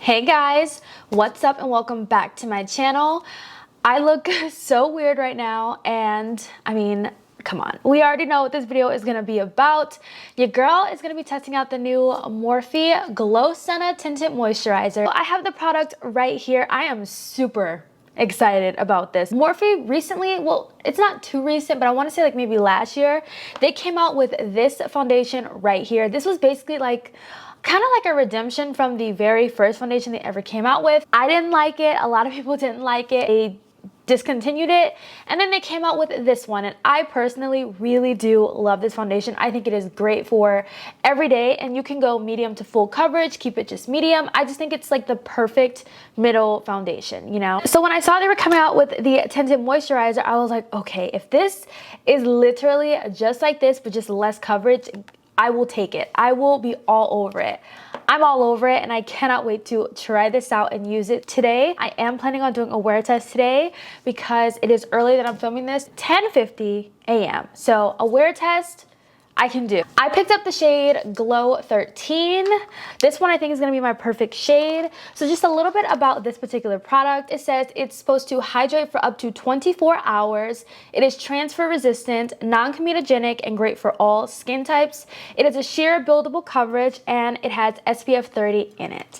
Hey guys, what's up and welcome back to my channel. I look so weird right now and I mean, come on. We already know what this video is going to be about. Your girl is going to be testing out the new Morphe Glow Senna Tinted Moisturizer. I have the product right here. I am super excited about this. Morphe recently, well, it's not too recent, but I want to say like maybe last year, they came out with this foundation right here. This was basically like kind of like a redemption from the very first foundation they ever came out with. I didn't like it. A lot of people didn't like it. They discontinued it and then they came out with this one, and I personally really do love this foundation. I think it is great for every day, and you can go medium to full coverage, keep it just medium. I just think it's like the perfect middle foundation, you know? So when I saw they were coming out with the tinted moisturizer, I was like, okay, if this is literally just like this but just less coverage, I will take it. I will be all over it. I'm all over it and I cannot wait to try this out and use it today. I am planning on doing a wear test today because it is early that I'm filming this, 10:50 a.m. So a wear test I can do. I picked up the shade Glow 13. This one I think is going to be my perfect shade. So just a little bit about this particular product. It says it's supposed to hydrate for up to 24 hours. It is transfer resistant, non-comedogenic, and great for all skin types. It is a sheer buildable coverage and it has SPF 30 in it.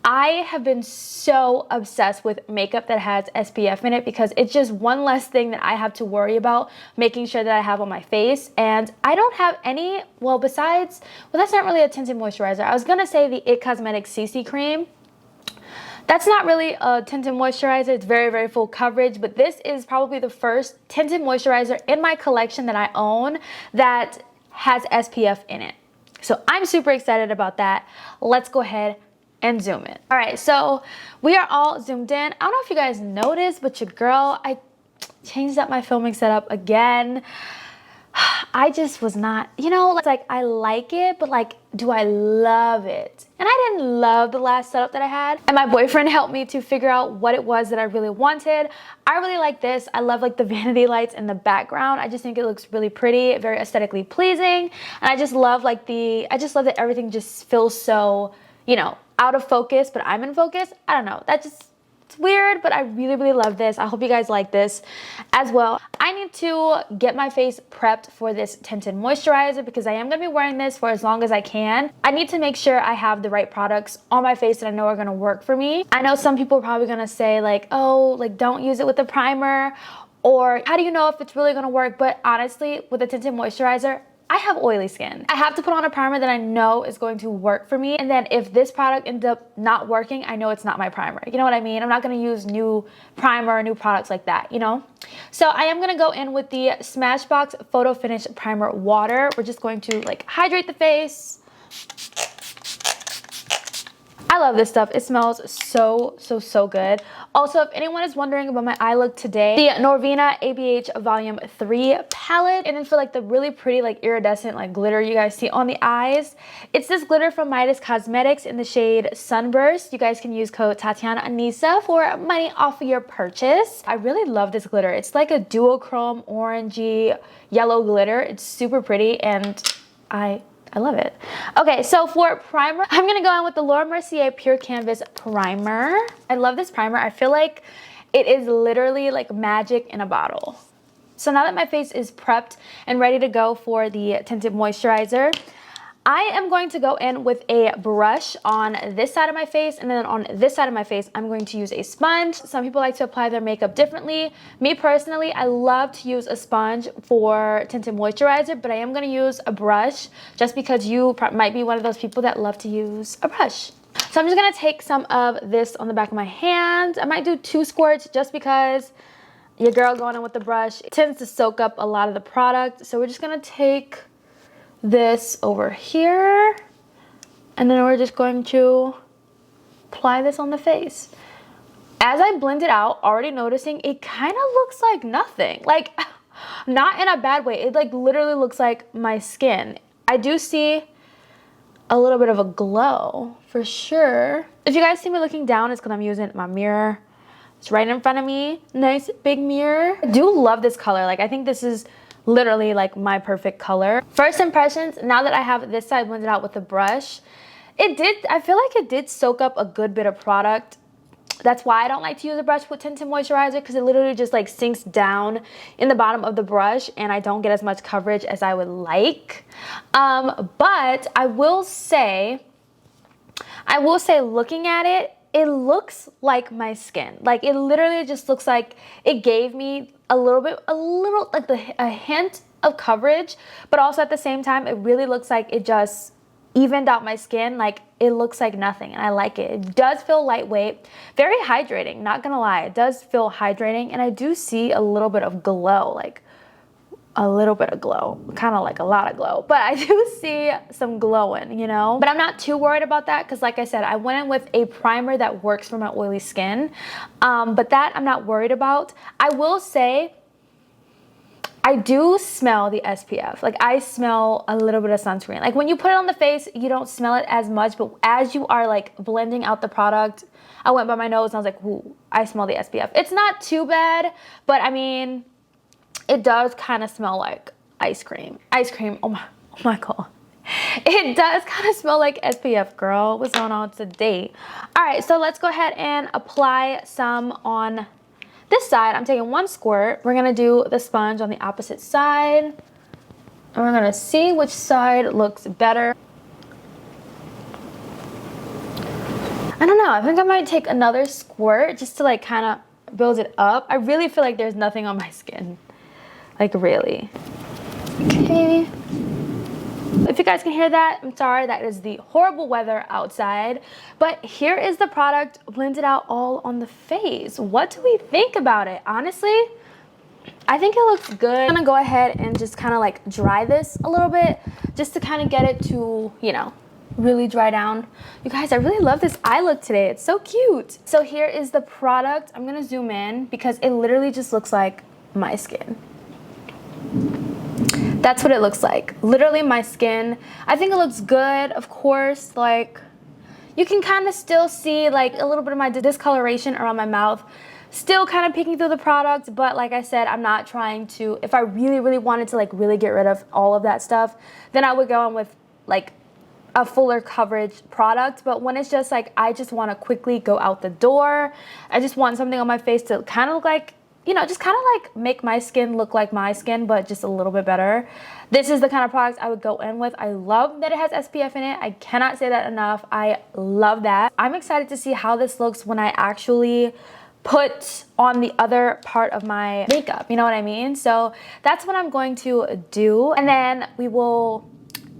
I have been so obsessed with makeup that has SPF in it because it's just one less thing that I have to worry about making sure that I have on my face. And I don't have any, well, besides, well, that's not really a tinted moisturizer. I was going to say the IT Cosmetics CC cream. That's not really a tinted moisturizer. It's very, very full coverage, but this is probably the first tinted moisturizer in my collection that I own that has SPF in it. So I'm super excited about that. Let's go ahead and zoom in. All right, so we are all zoomed in. I don't know if you guys noticed, but your girl, I changed up my filming setup again. I just was not, you know, it's like I like it, but like, do I love it? And I didn't love the last setup that I had. And my boyfriend helped me to figure out what it was that I really wanted. I really like this. I love like the vanity lights in the background. I just think it looks really pretty, very aesthetically pleasing. And I just love like I just love that everything just feels so, you know, out of focus, but I'm in focus. I don't know. It's weird, but I really, really love this. I hope you guys like this as well. I need to get my face prepped for this tinted moisturizer because I am going to be wearing this for as long as I can. I need to make sure I have the right products on my face that I know are going to work for me. I know some people are probably going to say like, oh, like don't use it with a primer, or how do you know if it's really going to work? But honestly, with a tinted moisturizer, I have oily skin. I have to put on a primer that I know is going to work for me. And then if this product ends up not working, I know it's not my primer. You know what I mean? I'm not gonna use new primer or new products like that, you know? So I am gonna go in with the Smashbox Photo Finish Primer Water. We're just going to like hydrate the face. I love this stuff. It smells so good. Also, if anyone is wondering about my eye look today, the Norvina ABH Volume 3 palette, and then for like the really pretty like iridescent like glitter you guys see on the eyes, it's this glitter from Midas Cosmetics in the shade Sunburst. You guys can use code Tatianna Anesa for money off of your purchase. I really love this glitter. It's like a duochrome orangey yellow glitter. It's super pretty and I love it. Okay, so for primer, I'm gonna go in with the Laura Mercier Pure Canvas Primer. I love this primer. I feel like it is literally like magic in a bottle. So now that my face is prepped and ready to go for the tinted moisturizer, I am going to go in with a brush on this side of my face, and then on this side of my face, I'm going to use a sponge. Some people like to apply their makeup differently. Me personally, I love to use a sponge for tinted moisturizer, but I am going to use a brush just because you might be one of those people that love to use a brush. So I'm just going to take some of this on the back of my hand. I might do 2 squirts just because your girl going in with the brush tends to soak up a lot of the product. So we're just going to take this over here, and then we're just going to apply this on the face. As I blend it out, already noticing it kind of looks like nothing, like not in a bad way. It like literally looks like my skin. I do see a little bit of a glow for sure. If you guys see me looking down, it's because I'm using my mirror. It's right in front of me. Nice big mirror. I do love this color. Like I think this is literally like my perfect color. First impressions, now that I have this side blended out with the brush, I feel like it did soak up a good bit of product. That's why I don't like to use a brush with tinted moisturizer, because it literally just like sinks down in the bottom of the brush and I don't get as much coverage as I would like. But I will say looking at it, it looks like my skin. Like it literally just looks like it gave me a little like a hint of coverage, but also at the same time, it really looks like it just evened out my skin. Like it looks like nothing, and I like it. It does feel lightweight, very hydrating, not gonna lie. It does feel hydrating, and I do see a little bit of glow, like a little bit of glow, kind of like a lot of glow, but I do see some glowing, you know? But I'm not too worried about that, because like I said, I went in with a primer that works for my oily skin, but that I'm not worried about. I will say, I do smell the SPF. Like I smell a little bit of sunscreen. Like when you put it on the face, you don't smell it as much, but as you are like blending out the product, I went by my nose and I was like, ooh, I smell the SPF. It's not too bad, but I mean, it does kind of smell like ice cream. Ice cream, oh my God. It does kind of smell like SPF, girl. What's going on today? All right, so let's go ahead and apply some on this side. I'm taking one squirt. We're gonna do the sponge on the opposite side. And we're gonna see which side looks better. I don't know, I think I might take another squirt just to like kind of build it up. I really feel like there's nothing on my skin. Like really. Okay. If you guys can hear that, I'm sorry, that is the horrible weather outside. But here is the product blended out all on the face. What do we think about it? Honestly, I think it looks good. I'm gonna go ahead and just kind of like dry this a little bit, just to kind of get it to, you know, really dry down. You guys, I really love this eye look today. It's so cute. So here is the product. I'm gonna zoom in because it literally just looks like my skin. That's what it looks like. Literally my skin. I think it looks good, of course. Like you can kind of still see like a little bit of my discoloration around my mouth, still kind of peeking through the product. But like I said, I'm not trying to, if I really wanted to like really get rid of all of that stuff, then I would go on with like a fuller coverage product. But when it's just like, I just want to quickly go out the door, I just want something on my face to kind of look like, you know, just kind of like make my skin look like my skin, but just a little bit better. This is the kind of product I would go in with. I love that it has SPF in it. I cannot say that enough. I love that. I'm excited to see how this looks when I actually put on the other part of my makeup. You know what I mean? So that's what I'm going to do. And then we will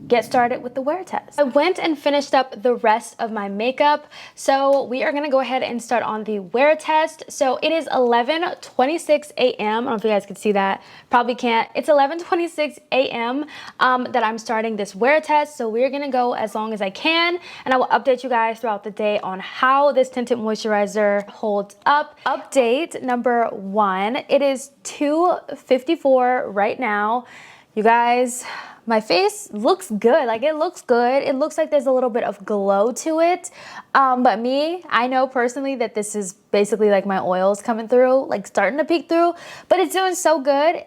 get started with the wear test. I went and finished up the rest of my makeup, so we are gonna go ahead and start on the wear test. So it is 11:26 a.m. I don't know if you guys can see that, probably can't. It's 11:26 a.m. That I'm starting this wear test, so we're gonna go as long as I can, and I will update you guys throughout the day on how this tinted moisturizer holds up. Update number 1, it is 2:54 right now. You guys, my face looks good. Like it looks good. It looks like there's a little bit of glow to it. But me, I know personally that this is basically like my oils coming through, like starting to peek through, but it's doing so good.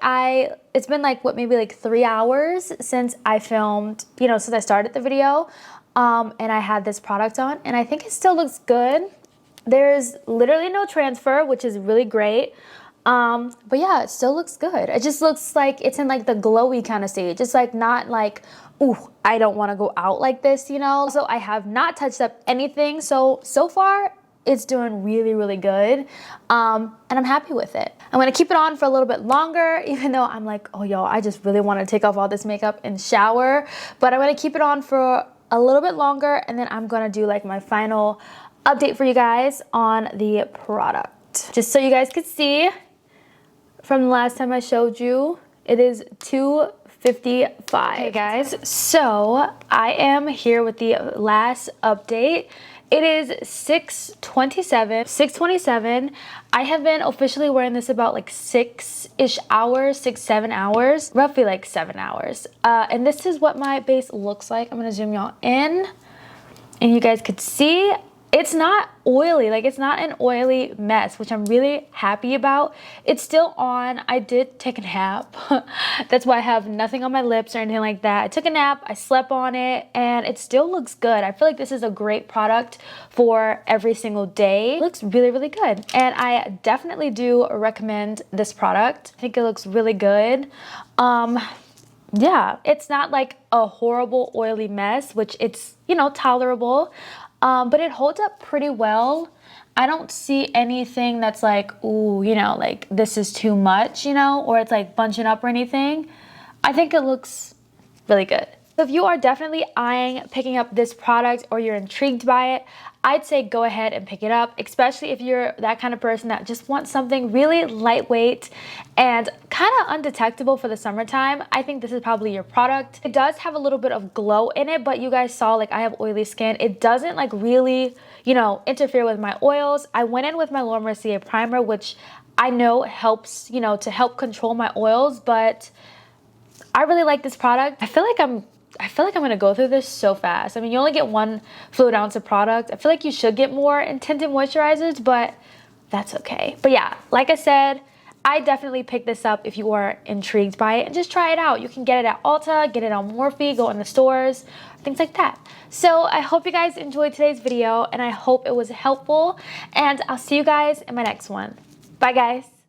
It's been like, what, maybe like 3 hours since I filmed, you know, since I started the video. And I had this product on, and I think it still looks good. There's literally no transfer, which is really great. But yeah, it still looks good. It just looks like it's in like the glowy kind of stage. It's like not like, ooh, I don't want to go out like this, you know? So I have not touched up anything. So far it's doing really good. And I'm happy with it. I'm going to keep it on for a little bit longer, even though I'm like, oh yo, I just really want to take off all this makeup and shower, but I'm going to keep it on for a little bit longer. And then I'm going to do like my final update for you guys on the product, just so you guys could see. From the last time I showed you, it is 2:55. Okay guys, so I am here with the last update. It is 6:27. I have been officially wearing this about like 6-ish hours, 6-7 hours, roughly like 7 hours. And this is what my base looks like. I'm gonna zoom y'all in and you guys could see. it's not oily, like it's not an oily mess, which I'm really happy about. It's still on. I did take a nap. That's why I have nothing on my lips or anything like that. I took a nap, I slept on it, and it still looks good. I feel like this is a great product for every single day. It looks really, really good. And I definitely do recommend this product. I think it looks really good. Yeah, it's not like a horrible oily mess, which it's, you know, tolerable. But it holds up pretty well. I don't see anything that's like, ooh, you know, like this is too much, you know, or it's like bunching up or anything. I think it looks really good. So if you are definitely eyeing picking up this product or you're intrigued by it, I'd say go ahead and pick it up, especially if you're that kind of person that just wants something really lightweight and kind of undetectable for the summertime. I think this is probably your product. It does have a little bit of glow in it, but you guys saw like I have oily skin. It doesn't like really, you know, interfere with my oils. I went in with my Laura Mercier primer, which I know helps, you know, to help control my oils, but I really like this product. I feel like I'm gonna go through this so fast. I mean, you only get 1 fluid ounce of product. I feel like you should get more in tinted moisturizers, but that's okay. But yeah, like I said, I definitely pick this up if you are intrigued by it and just try it out. You can get it at Ulta, get it on Morphe, go in the stores, things like that. So I hope you guys enjoyed today's video and I hope it was helpful, and I'll see you guys in my next one. Bye guys.